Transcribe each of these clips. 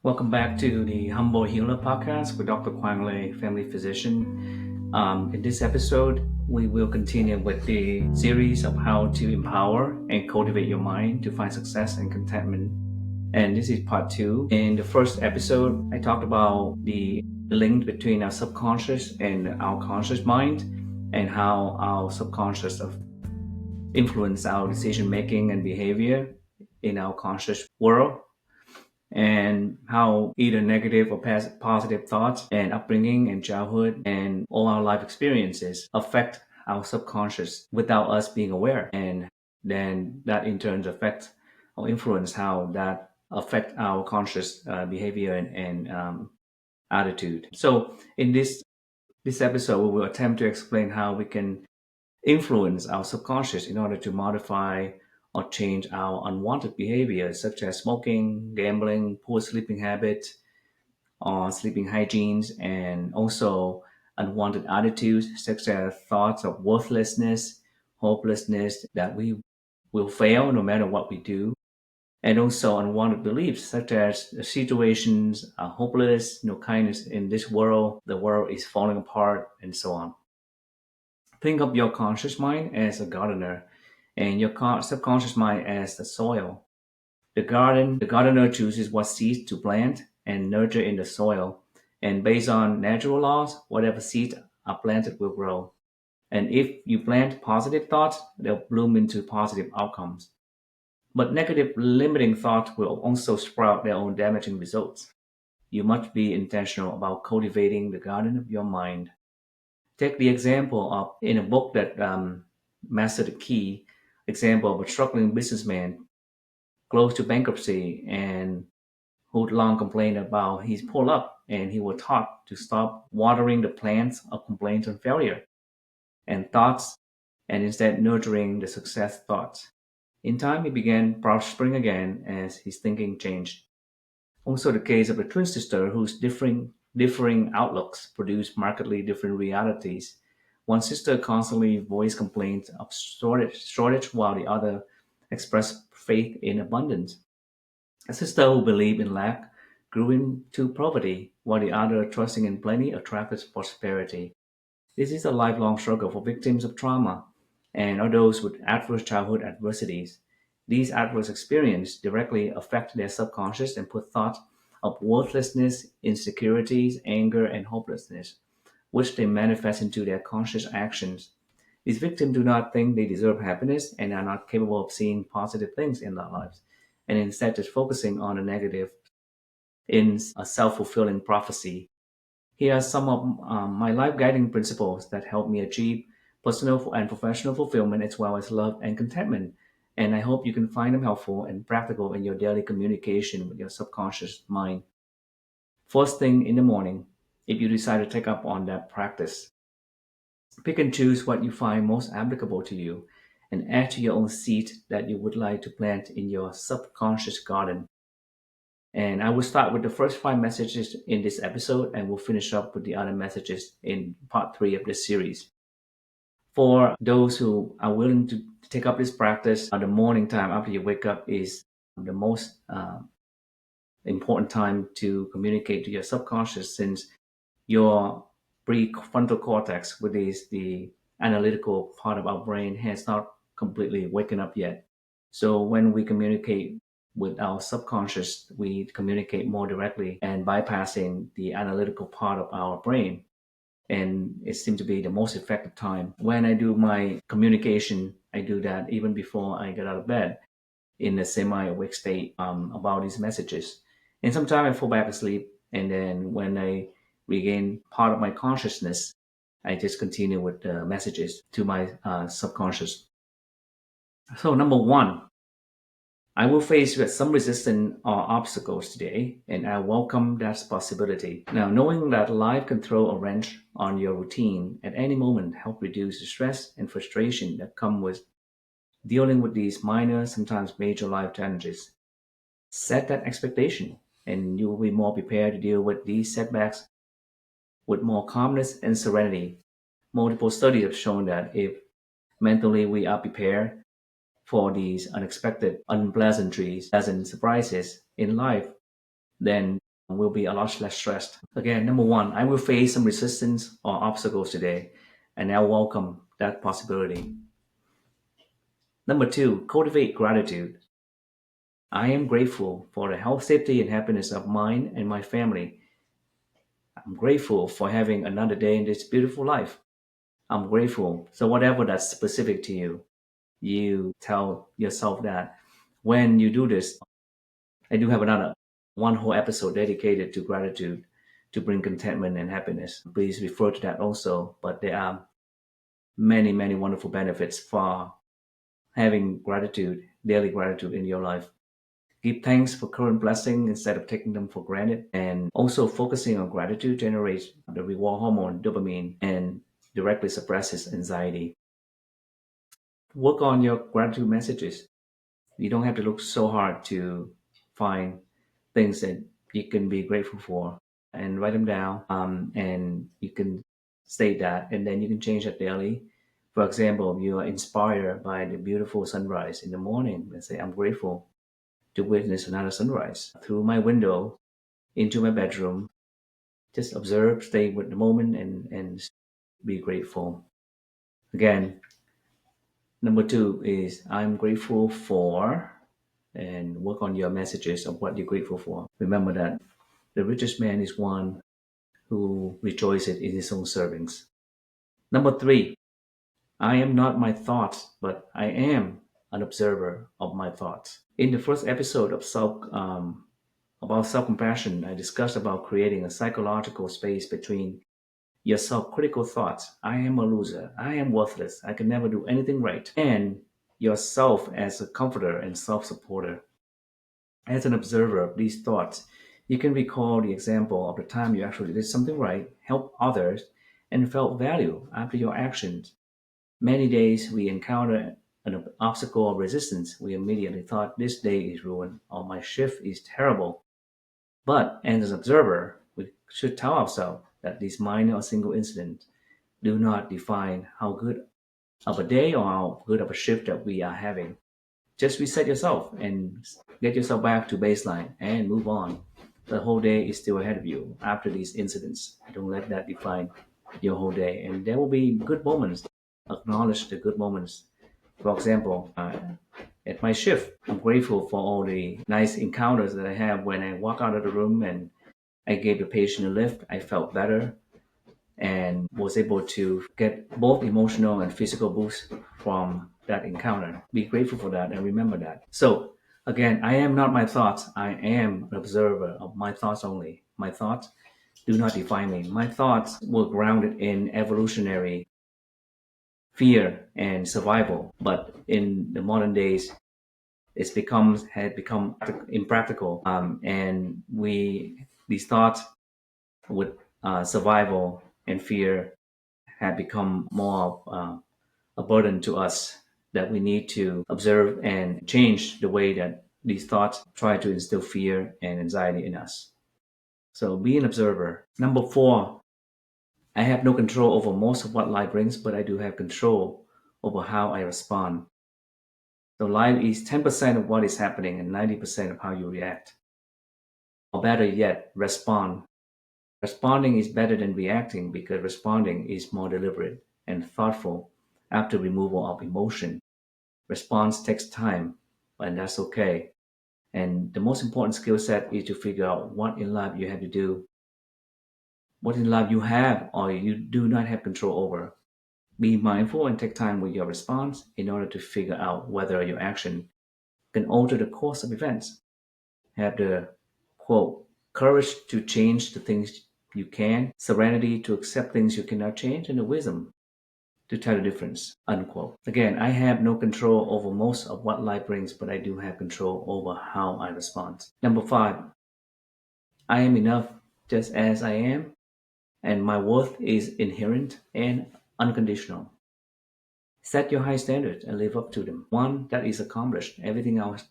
Welcome back to the Humble Healer podcast with Dr. Quang Lei, family physician. In this episode, we will continue with the series of how to empower and cultivate your mind to find success and contentment. And this is part two. In the first episode, I talked about the link between our subconscious and our conscious mind and how our subconscious influence our decision making and behavior in our conscious world, and how either negative or positive thoughts and upbringing and childhood and all our life experiences affect our subconscious without us being aware. And then that in turn affects or influence how that affect our conscious behavior and attitude. So in this episode, we will attempt to explain how we can influence our subconscious in order to modify or change our unwanted behaviors such as smoking, gambling, poor sleeping habits, or sleeping hygienes, and also unwanted attitudes such as thoughts of worthlessness, hopelessness, that we will fail no matter what we do, and also unwanted beliefs such as the situations are hopeless, no kindness in this world, the world is falling apart, and so on. Think of your conscious mind as a gardener and your subconscious mind as the soil. The gardener chooses what seeds to plant and nurture in the soil. And based on natural laws, whatever seeds are planted will grow. And if you plant positive thoughts, they'll bloom into positive outcomes. But negative limiting thoughts will also sprout their own damaging results. You must be intentional about cultivating the garden of your mind. Take the example of in a book that Master the Key example of a struggling businessman close to bankruptcy and who'd long complained about his poor luck, and he was taught to stop watering the plants of complaints on failure and thoughts and instead nurturing the success thoughts. In time, he began prospering again as his thinking changed. Also, the case of a twin sister whose differing outlooks produced markedly different realities. One sister constantly voiced complaints of shortage while the other expressed faith in abundance. A sister who believed in lack grew into poverty, while the other, trusting in plenty, attracted prosperity. This is a lifelong struggle for victims of trauma and or those with adverse childhood adversities. These adverse experiences directly affect their subconscious and put thoughts of worthlessness, insecurities, anger, and hopelessness, which they manifest into their conscious actions. These victims do not think they deserve happiness and are not capable of seeing positive things in their lives, and instead just focusing on the negative in a self fulfilling prophecy. Here are some of my life guiding principles that help me achieve personal and professional fulfillment as well as love and contentment. And I hope you can find them helpful and practical in your daily communication with your subconscious mind. First thing in the morning, if you decide to take up on that practice, pick and choose what you find most applicable to you and add to your own seed that you would like to plant in your subconscious garden. And I will start with the first five messages in this episode and we'll finish up with the other messages in part three of this series. For those who are willing to take up this practice, the morning time after you wake up is the most important time to communicate to your subconscious, since your prefrontal cortex, which is the analytical part of our brain, has not completely waken up yet. So when we communicate with our subconscious, we communicate more directly and bypassing the analytical part of our brain. And it seems to be the most effective time. When I do my communication, I do that even before I get out of bed in a semi-awake state about these messages. And sometimes I fall back asleep, and then when I regain part of my consciousness, I just continue with the messages to my subconscious. So number one, I will face with some resistance or obstacles today, and I welcome that possibility. Now, knowing that life can throw a wrench on your routine at any moment help reduce the stress and frustration that come with dealing with these minor, sometimes major life challenges. Set that expectation, and you will be more prepared to deal with these setbacks with more calmness and serenity. Multiple studies have shown that if mentally we are prepared for these unexpected unpleasantries, pleasant surprises in life, then will be a lot less stressed. Again, number one, I will face some resistance or obstacles today, and I welcome that possibility. Number two, cultivate gratitude. I am grateful for the health, safety, and happiness of mine and my family. I'm grateful for having another day in this beautiful life. I'm grateful. So, whatever that's specific to you, you tell yourself that. When you do this, I do have another one whole episode dedicated to gratitude to bring contentment and happiness. Please refer to that also. But there are many, many wonderful benefits for having gratitude, daily gratitude in your life. Give thanks for current blessing instead of taking them for granted. And also focusing on gratitude generates the reward hormone dopamine and directly suppresses anxiety. Work on your gratitude messages. You don't have to look so hard to find things that you can be grateful for and write them down. And you can state that, and then you can change it daily. For example, you are inspired by the beautiful sunrise in the morning. Let's say, I'm grateful to witness another sunrise through my window into my bedroom. Just observe, stay with the moment, and be grateful. Again, number two is I'm grateful for, and work on your messages of what you're grateful for. Remember that the richest man is one who rejoices in his own servings. Number three, I am not my thoughts, but I am an observer of my thoughts. In the first episode of about self-compassion, I discussed about creating a psychological space between your self-critical thoughts, I am a loser, I am worthless, I can never do anything right, and yourself as a comforter and self-supporter. As an observer of these thoughts, you can recall the example of the time you actually did something right, helped others, and felt value after your actions. Many days we encounter an obstacle or resistance, we immediately thought this day is ruined or my shift is terrible. But as an observer, we should tell ourselves that these minor or single incidents do not define how good of a day or how good of a shift that we are having. Just reset yourself and get yourself back to baseline and move on. The whole day is still ahead of you after these incidents. Don't let that define your whole day. And there will be good moments. Acknowledge the good moments. For example, at my shift, I'm grateful for all the nice encounters that I have when I walk out of the room and I gave the patient a lift. I felt better and was able to get both emotional and physical boost from that encounter. Be grateful for that and remember that. So, again, I am not my thoughts. I am an observer of my thoughts only. My thoughts do not define me. My thoughts were grounded in evolutionary fear and survival, but in the modern days, had become impractical, and these thoughts with survival and fear had become more a burden to us that we need to observe and change the way that these thoughts try to instill fear and anxiety in us. So be an observer. Number four, I have no control over most of what life brings, but I do have control over how I respond. So life is 10% of what is happening and 90% of how you react. Or better yet, respond. Responding is better than reacting because responding is more deliberate and thoughtful after removal of emotion. Response takes time, and that's okay. And the most important skill set is to figure out what in life you have to do, what in life you have or you do not have control over. Be mindful and take time with your response in order to figure out whether your action can alter the course of events. Have the quote, courage to change the things you can, serenity to accept things you cannot change, and the wisdom to tell the difference, unquote. Again, I have no control over most of what life brings, but I do have control over how I respond. Number five, I am enough just as I am, and my worth is inherent and unconditional. Set your high standards and live up to them. One that is accomplished, everything else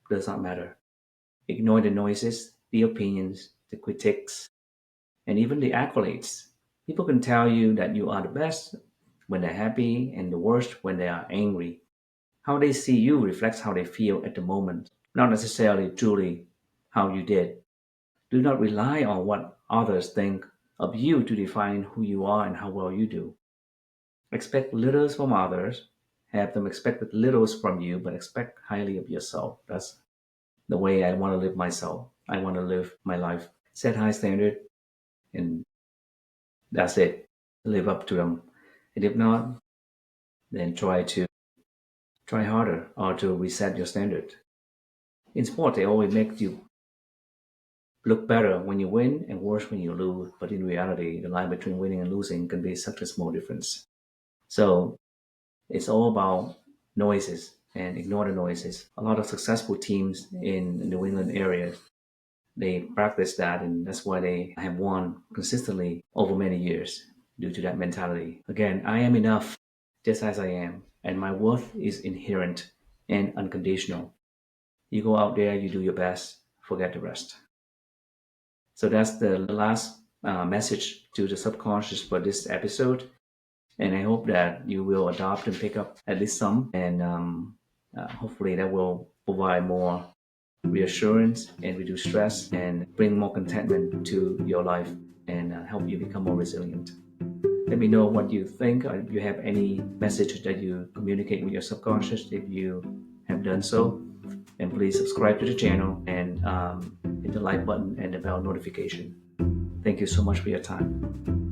does not matter. Ignore the noises, the opinions, the critiques, and even the accolades. People can tell you that you are the best when they're happy and the worst when they are angry. How they see you reflects how they feel at the moment, not necessarily truly how you did. Do not rely on what others think of you to define who you are and how well you do. Expect little from others, have them expect little from you, but expect highly of yourself. That's the way I want to live myself. I want to live my life. Set high standard, and that's it. Live up to them. And if not, then try harder or to reset your standard. In sport, they always make you look better when you win and worse when you lose. But in reality, the line between winning and losing can be such a small difference. So it's all about noises and ignore the noises. A lot of successful teams in the New England area, they practice that, and that's why they have won consistently over many years due to that mentality. Again, I am enough just as I am, and my worth is inherent and unconditional. You go out there, you do your best, forget the rest. So that's the last message to the subconscious for this episode. And I hope that you will adopt and pick up at least some, and hopefully that will provide more reassurance and reduce stress and bring more contentment to your life and help you become more resilient. Let me know what you think. If you have any message that you communicate with your subconscious, if you have done so, and please subscribe to the channel and hit the like button and the bell notification. Thank you so much for your time.